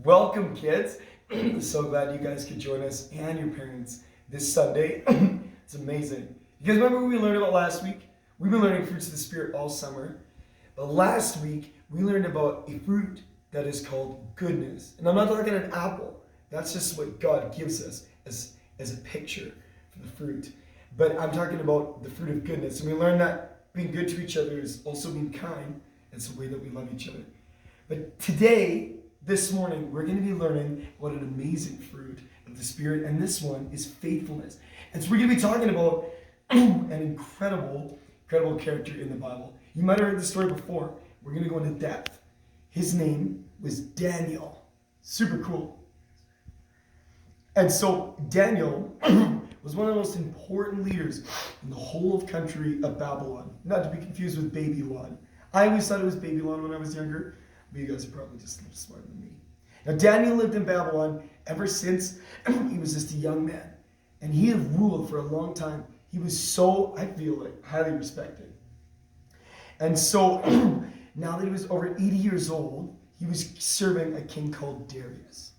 Welcome, kids. So glad you guys could join us and your parents this Sunday. It's amazing. You guys remember what we learned about last week? We've been learning fruits of the Spirit all summer. But last week, we learned about a fruit that is called goodness. And I'm not talking an apple. That's just what God gives us as a picture for the fruit. But I'm talking about the fruit of goodness. And we learned that being good to each other is also being kind. It's the way that we love each other. But today, this morning, we're going to be learning what an amazing fruit of the Spirit, and this one is faithfulness. And so we're going to be talking about an incredible character in the Bible. You might have heard the story before. We're going to go into depth. His name was Daniel. Super cool. And so Daniel was one of the most important leaders in the whole of country of Babylon. Not to be confused with Babylon. I always thought it was Babylon when I was younger. But you guys are probably just a little smarter than me. Now, Daniel lived in Babylon ever since he was just a young man. And he had ruled for a long time. He was so, I feel like, highly respected. And so, now that he was over 80 years old, he was serving a king called Darius.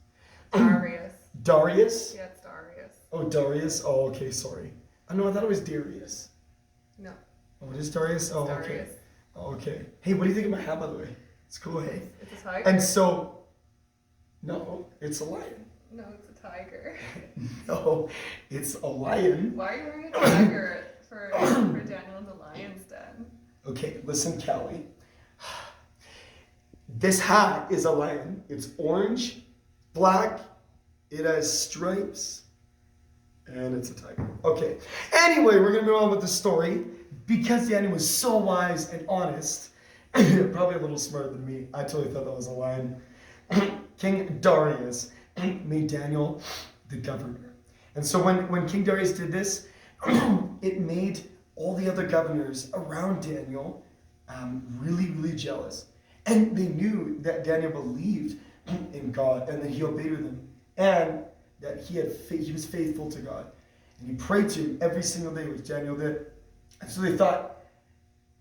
Darius. Darius? Yeah, it's Darius. Oh, Darius? Oh, okay, sorry. I know, I thought it was Darius. No. Oh, it is Darius? It's Oh, Darius. okay. Oh, okay. Hey, what do you think of my hat, by the way? It's cool, hey? It's a tiger. And so, no, it's a lion. No, it's a tiger. No, it's a lion. Why are you wearing a tiger for Daniel in the lion's den? Okay, listen, Calli. This hat is a lion. It's orange, black, it has stripes, and it's a tiger. Okay, anyway, we're going to move on with the story. Because Daniel was so wise and honest, probably a little smarter than me. I totally thought that was a lion. King Darius made Daniel the governor. And so when King Darius did this, it made all the other governors around Daniel really jealous. And they knew that Daniel believed in God and that he obeyed with him. And that he was faithful to God. And he prayed to him every single day, which Daniel did. And so they thought,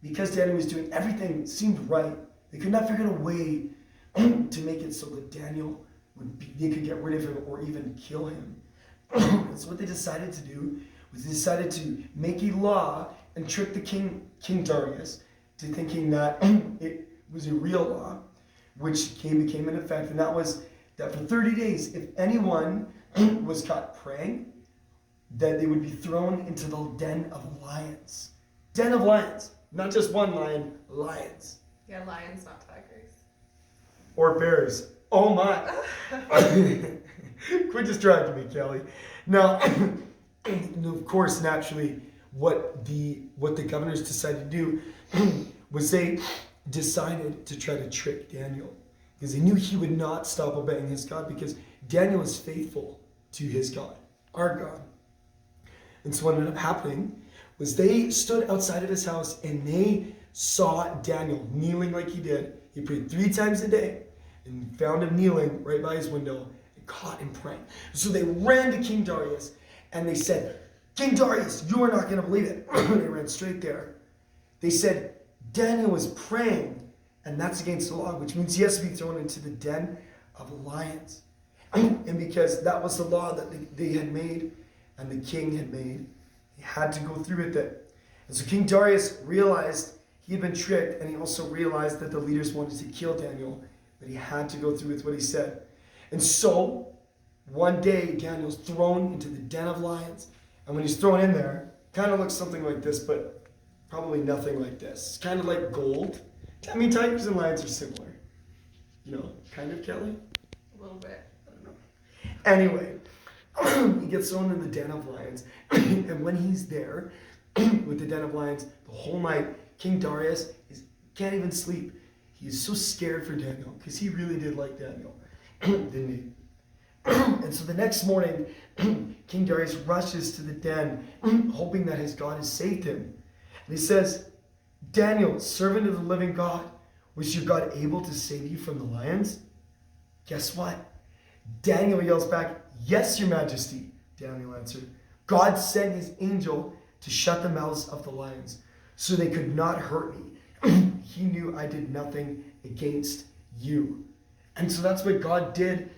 because Daniel was doing everything seemed right, they could not figure out a way to make it so that Daniel they could get rid of him or even kill him. So what they decided to do was they decided to make a law and trick the King Darius to thinking that it was a real law, which became in effect, and that was that for 30 days, if anyone was caught praying, that they would be thrown into the den of lions. Den of lions. Not just one lion, lions. Yeah, lions, not tigers. Or bears. Oh my. Quit distracting me, Calli. Now, of course, naturally, what the governors decided to do was they decided to try to trick Daniel. Because they knew he would not stop obeying his God, because Daniel is faithful to his God, our God. And so what ended up happening was they stood outside of his house and they saw Daniel kneeling like he did. He prayed 3 times a day and found him kneeling right by his window and caught him praying. So they ran to King Darius and they said, King Darius, you are not going to believe it. They ran straight there. They said, Daniel was praying, and that's against the law, which means he has to be thrown into the den of lions. And because that was the law that they had made, and the king had made, he had to go through with it. And so King Darius realized he had been tricked, and he also realized that the leaders wanted to kill Daniel, but he had to go through with what he said. And so, one day, Daniel's thrown into the den of lions, and when he's thrown in there, kind of looks something like this, but probably nothing like this. It's kind of like gold. I mean, tigers and lions are similar. You know, kind of, Calli? A little bit. I don't know. Anyway, he gets thrown in the den of lions, and when he's there with the den of lions the whole night, King Darius can't even sleep. He is so scared for Daniel because he really did like Daniel, didn't he? And so the next morning, King Darius rushes to the den, hoping that his God has saved him. And he says, Daniel, servant of the living God, was your God able to save you from the lions? Guess what? Daniel yells back, yes, your majesty, Daniel answered. God sent his angel to shut the mouths of the lions so they could not hurt me. He knew I did nothing against you. And so that's what God did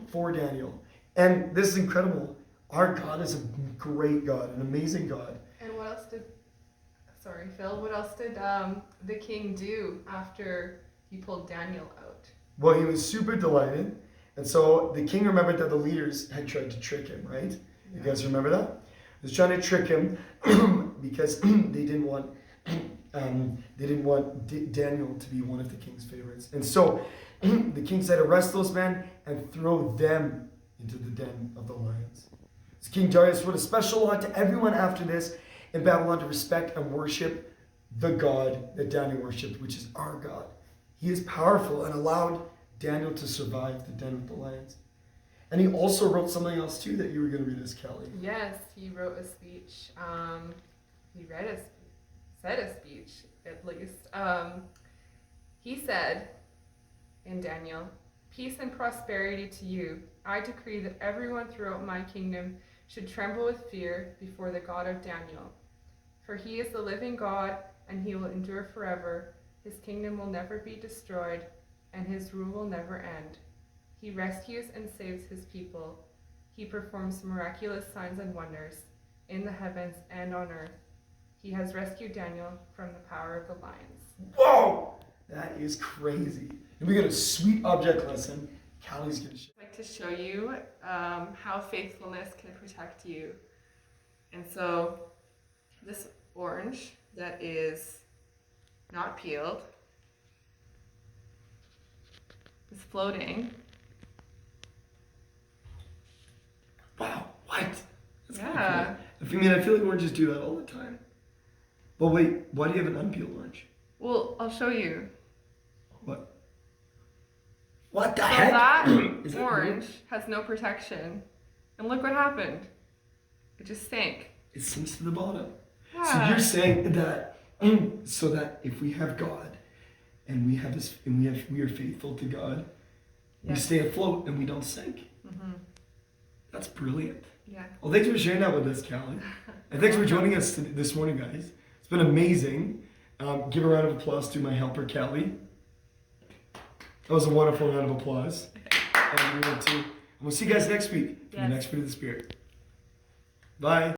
for Daniel. And this is incredible. Our God is a great God, an amazing God. And what else did, sorry, Phil, what else did the king do after he pulled Daniel out? Well, he was super delighted. And so the king remembered that the leaders had tried to trick him, right? You guys remember that? He was trying to trick him because they didn't want Daniel to be one of the king's favorites. And so the king said, arrest those men and throw them into the den of the lions. So King Darius wrote a special law to everyone after this in Babylon to respect and worship the God that Daniel worshipped, which is our God. He is powerful and allowed Daniel to survive the den of the lions. And he also wrote something else too that you were going to read us, Calli. Yes, he wrote a speech. Said a speech, at least. He said in Daniel, peace and prosperity to you. I decree that everyone throughout my kingdom should tremble with fear before the God of Daniel. For he is the living God, and he will endure forever. His kingdom will never be destroyed, and his rule will never end. He rescues and saves his people. He performs miraculous signs and wonders in the heavens and on earth. He has rescued Daniel from the power of the lions. Whoa! That is crazy. And we got a sweet object lesson. Calli's going to show. I'd like to show you how faithfulness can protect you. And so this orange that is not peeled is floating. Wow, what? That's Yeah. cool. I mean, I feel like oranges do that all the time. But wait, why do you have an unpeeled orange? Well, I'll show you. What? What the So heck? that Is that orange has no protection. And look what happened. It just sank. It sinks to the bottom. So Yeah. you're saying that so that if we have God and we have this and we are faithful to God, we Yes. stay afloat and we don't sink. Mm-hmm. That's brilliant. Yeah. Well, thanks for sharing that with us, Calli. And thanks for joining us this morning, guys. It's been amazing. Give a round of applause to my helper, Calli. That was a wonderful round of applause. And we'll see you guys next week for the Yes. next Fruit of the Spirit. Bye.